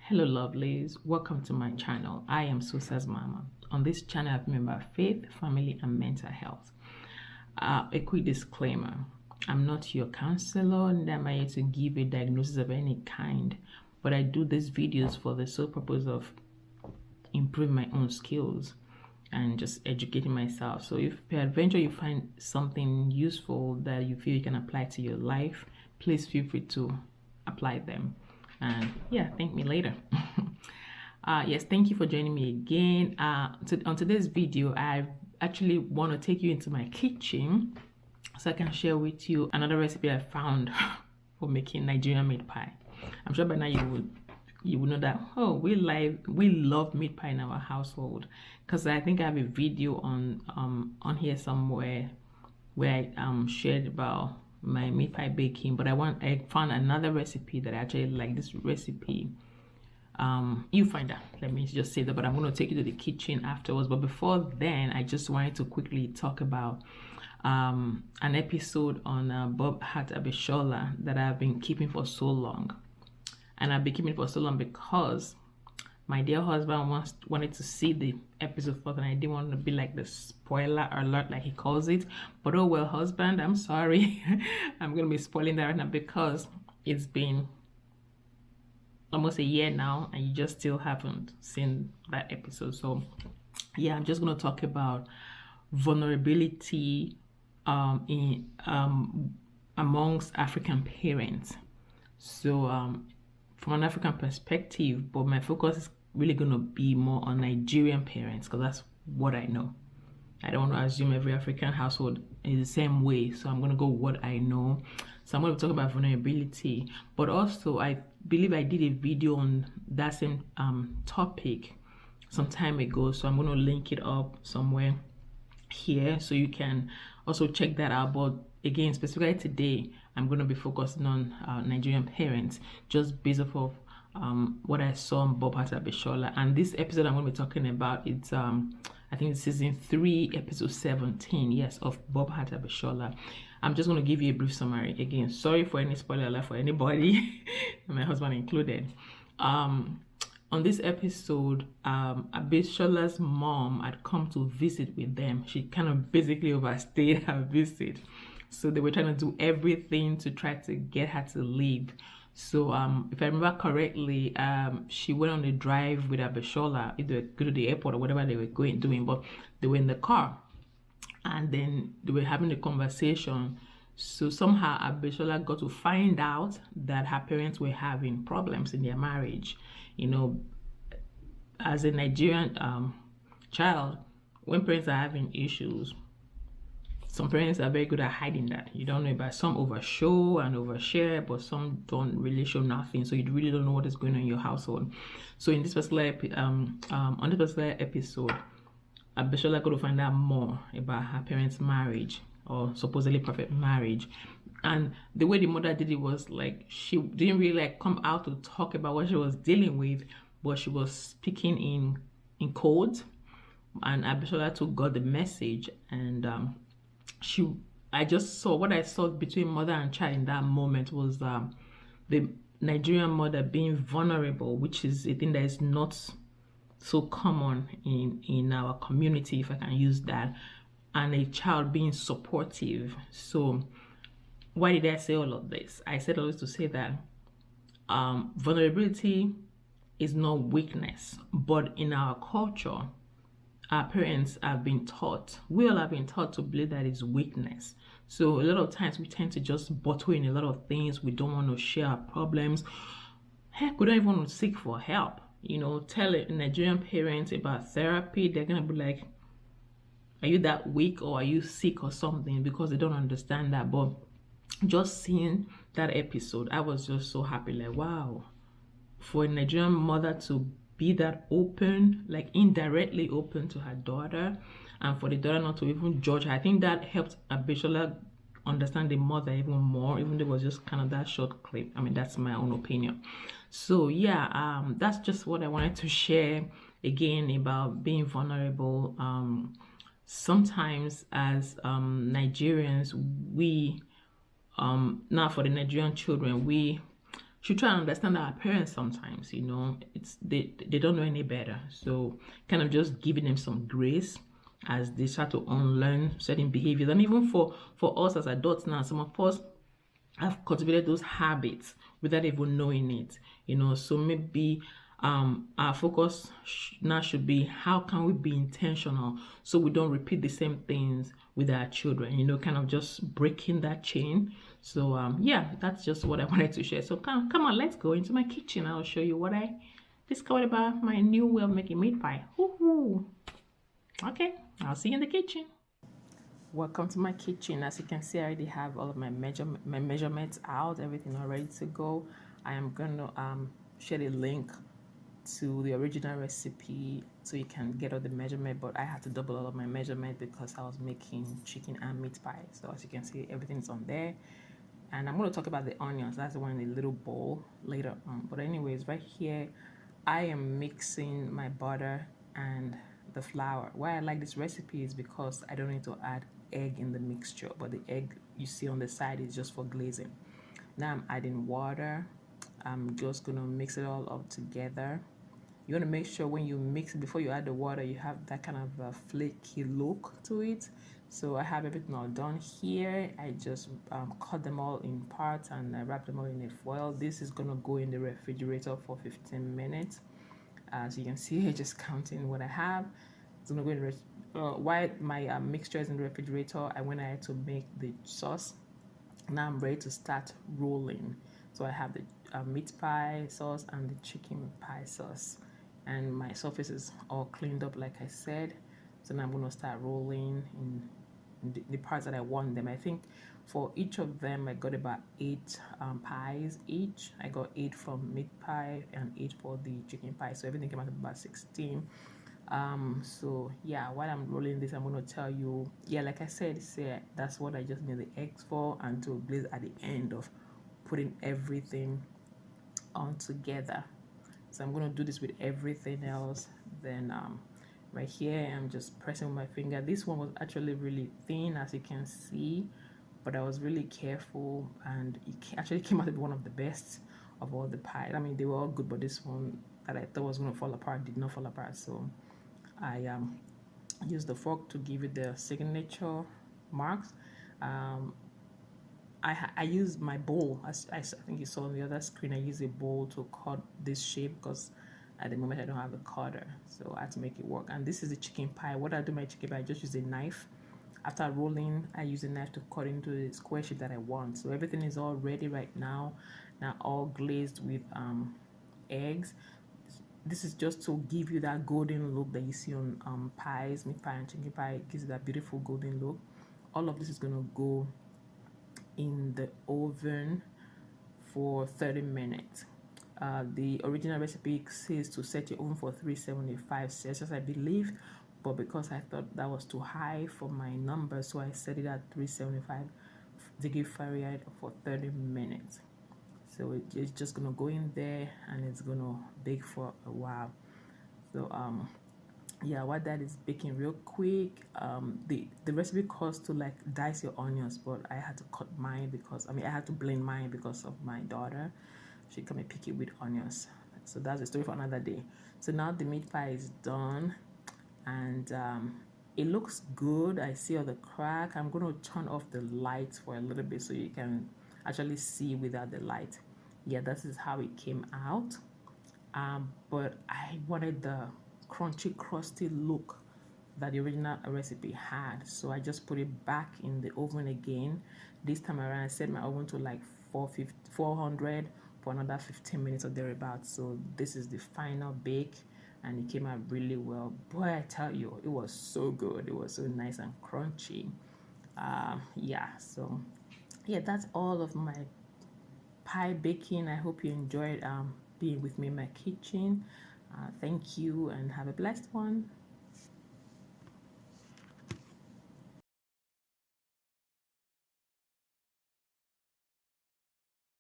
Hello lovelies, welcome to my channel. I am Susa's mama. On this channel I've been about faith, family and mental health. A quick disclaimer, I'm not your counselor and I'm here to give a diagnosis of any kind, but I do these videos for the sole purpose of improving my own skills and just educating myself. So if peradventure you find something useful that you feel you can apply to your life, please feel free to apply them. And yeah, thank me later. Yes, thank you for joining me again. On today's video, I actually want to take you into my kitchen so I can share with you another recipe I found for making Nigerian meat pie. I'm sure by now you would know that, oh, we love meat pie in our household, because I think I have a video on here somewhere where I shared about my meat pie baking, but I found another recipe that I actually like. This recipe, you find out, let me just say that, but I'm going to take you to the kitchen afterwards. But before then, I just wanted to quickly talk about an episode on Bob Hat Abishola that I've been keeping for so long. And I've been keeping it for so long because my dear husband wanted to see the episode first, and I didn't want to be like the spoiler alert like he calls it. But oh well, husband, I'm sorry. I'm going to be spoiling that right now because it's been almost a year now and you just still haven't seen that episode. So yeah, I'm just going to talk about vulnerability amongst African parents. So from an African perspective, but my focus is really going to be more on Nigerian parents because that's what I know. I don't want to assume every African household is the same way, so I'm going to go what I know. So I'm going to talk about vulnerability, but also I believe I did a video on that same topic some time ago, so I'm going to link it up somewhere here so you can also check that out. But again, specifically today, I'm going to be focusing on Nigerian parents, just based off of what I saw on Bob Hat Abishola. And this episode I'm going to be talking about, it's I think it's season 3, episode 17, yes, of Bob Hat Abishola. I'm just going to give you a brief summary. Again, sorry for any spoiler alert for anybody, my husband included. On this episode, Abishola's mom had come to visit with them. She kind of basically overstayed her visit. So they were trying to do everything to try to get her to leave. So if I remember correctly, she went on a drive with Abishola, either go to the airport or whatever they were doing, but they were in the car. And then they were having a conversation. So somehow Abishola got to find out that her parents were having problems in their marriage. You know, as a Nigerian child, when parents are having issues, some parents are very good at hiding that. You don't know about, some overshow and overshare, but some don't really show nothing. So you really don't know what is going on in your household. So in this particular on this particular episode, Abishola got to find out more about her parents' marriage, or supposedly perfect marriage. And the way the mother did it was like, she didn't really like come out to talk about what she was dealing with, but she was speaking in codes, and Abishola got the message. And I just saw, what I saw between mother and child in that moment was the Nigerian mother being vulnerable, which is a thing that is not so common in our community, if I can use that, and a child being supportive. So why did I say all of this? I said all this to say that vulnerability is not weakness, but in our culture, our parents have been taught, we all have been taught to believe that it's weakness. So a lot of times we tend to just bottle in a lot of things. We don't want to share our problems. Heck, we don't even want to seek for help. You know, tell a Nigerian parents about therapy, they're going to be like, are you that weak, or are you sick or something? Because they don't understand that. But just seeing that episode, I was just so happy, like, wow, for a Nigerian mother to be that open, like indirectly open to her daughter, and for the daughter not to even judge her. I think that helped Abishola understand the mother even more, even though it was just kind of that short clip. I mean, that's my own opinion. So yeah, that's just what I wanted to share again about being vulnerable. Sometimes as Nigerians, we now for the Nigerian children, we should try and understand our parents sometimes, you know. It's they don't know any better. So kind of just giving them some grace as they start to unlearn certain behaviors. And even for us as adults now, some of us have cultivated those habits without even knowing it, you know. So maybe our focus now should be how can we be intentional so we don't repeat the same things with our children, you know, kind of just breaking that chain. So yeah, that's just what I wanted to share. So come on, let's go into my kitchen. I'll show you what I discovered about my new way of making meat pie. Woohoo! Okay, I'll see you in the kitchen. Welcome to my kitchen. As you can see, I already have all of my measurements out, everything all ready to go. I am gonna share a link to the original recipe so you can get all the measurement, but I had to double all of my measurement because I was making chicken and meat pie. So as you can see, everything's on there. And I'm going to talk about the onions. That's the one in a little bowl later on. But anyways, right here, I am mixing my butter and the flour. Why I like this recipe is because I don't need to add egg in the mixture, but the egg you see on the side is just for glazing. Now I'm adding water. I'm just going to mix it all up together. You want to make sure when you mix it, before you add the water, you have that kind of a flaky look to it. So I have everything all done here. I just cut them all in parts and I wrap them all in a foil. This is gonna go in the refrigerator for 15 minutes. As you can see, I'm just counting what I have. It's gonna go in the while my mixture is in the refrigerator, I went ahead to make the sauce. Now I'm ready to start rolling. So I have the meat pie sauce and the chicken pie sauce, and my surface is all cleaned up like I said. So now I'm going to start rolling in the parts that I want them. I think for each of them I got about 8 pies each. I got 8 from meat pie and 8 for the chicken pie, so everything came out to about 16. So yeah, while I'm rolling this, I'm going to tell you, yeah, like I said, that's what I just need the eggs for, and to glaze at the end of putting everything on together. So I'm going to do this with everything else. Then right here I'm just pressing with my finger. This one was actually really thin, as you can see, but I was really careful, and it actually came out to be one of the best of all the pies. I mean, they were all good, but this one that I thought was going to fall apart did not fall apart. So I used the fork to give it the signature marks. I use my bowl, as I think you saw on the other screen. I use a bowl to cut this shape because at the moment I don't have a cutter, so I had to make it work. And this is the chicken pie. What I do my chicken pie, I just use a knife. After rolling, I use a knife to cut into the square shape that I want. So everything is all ready right now, all glazed with eggs. This is just to give you that golden look that you see on pies, meat pie and chicken pie. It gives you that beautiful golden look. All of this is gonna go in the oven for 30 minutes. The original recipe says to set your oven for 375 Celsius, I believe, but because I thought that was too high for my number, so I set it at 375 degree Fahrenheit for 30 minutes. So it's just gonna go in there and it's gonna bake for a while. So yeah, while that is baking real quick, the recipe calls to like dice your onions, but I had to cut mine because I had to blend mine because of my daughter. She come and pick it with onions. So that's a story for another day. So now the meat pie is done, and it looks good. I see all the crack. I'm going to turn off the lights for a little bit so you can actually see without the light. Yeah, this is how it came out. But I wanted the crunchy, crusty look that the original recipe had, so I just put it back in the oven again. This time around, I set my oven to like 400 for another 15 minutes or thereabouts. So this is the final bake, and it came out really well. Boy, I tell you, it was so good. It was so nice and crunchy. Yeah, so yeah, that's all of my pie baking. I hope you enjoyed being with me in my kitchen. Thank you and have a blessed one.